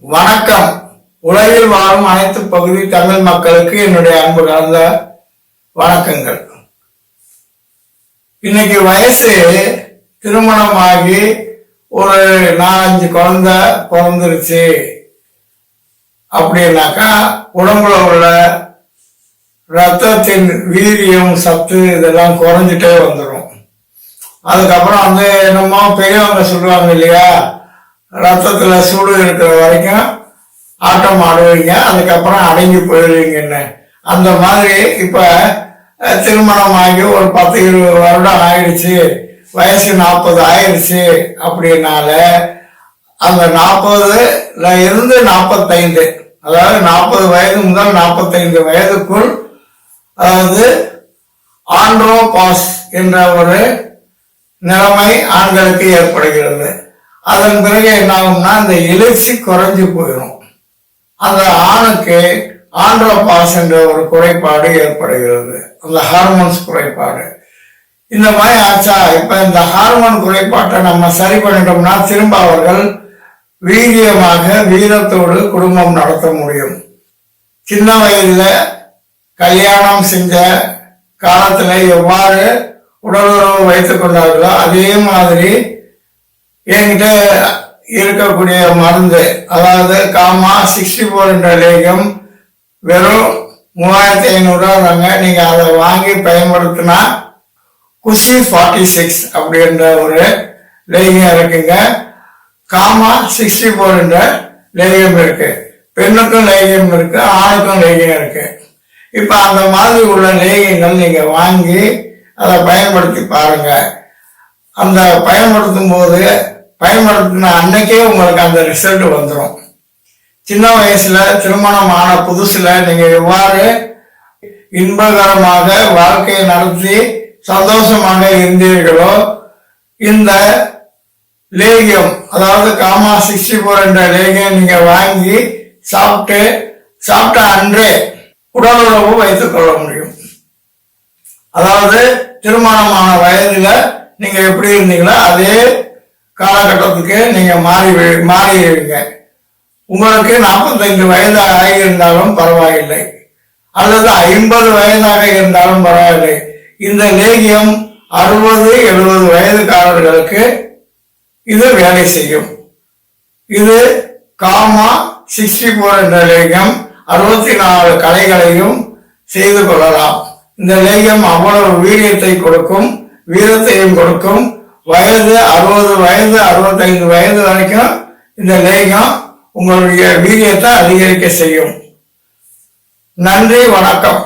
வணக்கம். உலகில் வாழும் அனைத்து பகுதி தமிழ் மக்களுக்கு என்னுடைய அன்பு கலந்த வணக்கங்கள். இன்னைக்கு வயசு திருமணமாகி ஒரு 4-5 குழந்தை பிறந்துருச்சு அப்படின்னாக்கா உடம்புல உள்ள ரத்தத்தின் வீரியம், சத்து இதெல்லாம் குறைஞ்சிட்டே வந்துடும். அதுக்கப்புறம் என்னமோ பெரியவங்க சொல்லுவாங்க இல்லையா, ரத்தத்துல சூடு இருக்கிற வரைக்கும் ஆட்டம் ஆடுவீங்க, அதுக்கப்புறம் அடங்கி போயிடுவீங்கன்னு. அந்த மாதிரி இப்ப திருமணம் ஆகி ஒரு 10-20 வருடம் ஆயிடுச்சு, வயசு 40 ஆயிடுச்சு அப்படின்னால அந்த 40ல இருந்து 45, அதாவது 40 வயது முதல் 45 வயதுக்குள், அதாவது ஆண்ட்ரோபாஸ் என்ற ஒரு நிலைமை ஆண்களுக்கு ஏற்படுகிறது. அதன் பிறகு என்ன ஆகும்னா, இந்த எழுச்சி குறைஞ்சு போயிடும். அந்த ஆணுக்கு ஆண்ட்ரோபாஸ் என்ற ஒரு குறைபாடு ஏற்படுகிறது, அந்த ஹார்மோன்ஸ் குறைபாடு. இந்த மாதிரி ஆச்சா, இப்ப இந்த ஹார்மோன் குறைபாட்டை நம்ம சரி பண்ணிட்டோம்னா திரும்ப அவர்கள் வீரியமாக வீரத்தோடு குடும்பம் நடத்த முடியும். சின்ன வயதுல கல்யாணம் செஞ்ச காலத்துல எவ்வாறு உடலுறவு வைத்துக் கொண்டார்களோ அதே மாதிரி என்கிட்ட இருக்கக்கூடிய மருந்து, அதாவது காமா 64 என்ற லேகம் வெறும் 3500 தாங்க. நீங்க அதை வாங்கி பயன்படுத்தினா குஷி 46 அப்படின்ற ஒரு லேகம் இருக்குங்க. காமா 64 என்ற லேகம் இருக்கு. பெண்ணுக்கும் லேகம் இருக்கு, ஆணுக்கும் லேகம் இருக்கு. இப்ப அந்த மாதிரி உள்ள லேகங்கள் நீங்க வாங்கி அதை பயன்படுத்தி பாருங்க. அந்த பயன்படுத்தும் போது பயன்படுத்தின அன்னைக்கே உங்களுக்கு அந்த ரிசல்ட் வந்துடும். சின்ன வயசுல திருமணம் ஆன புதுசுல நீங்க எவ்வாறு இன்பகரமாக வாழ்க்கையை நடத்தி சந்தோஷமாக இருந்தீர்களோ, இந்த லேகியம், அதாவது காமா 64 என்ற லேகியம் நீங்க வாங்கி சாப்பிட்ட அன்றே உடலுறவு வைத்துக் கொள்ள முடியும். அதாவது திருமணமான வயதுல நீங்க எப்படி இருந்தீங்களோ அதே காலகட்டத்துக்கு நீங்க மாறிடுவீங்க. உங்களுக்கு 45 வயது ஆகியிருந்தாலும் பரவாயில்லை, அல்லது 50 வயதாக இருந்தாலும் பரவாயில்லை. இந்த லேகியம் 60-70 வயதுக்காரர்களுக்கு இது வேலை செய்யும். இது காமா 64 என்ற லேகியம் 64 கலைகளையும் செய்து கொள்ளலாம். இந்த லேகியம் அவ்வளவு வீரியத்தை கொடுக்கும், வீரத்தையும் கொடுக்கும். வயது 60 வயது 65 வயது வரைக்கும் இந்த லேகம் உங்களுடைய வீரியத்தை அதிகரிக்க செய்யும். நன்றி, வணக்கம்.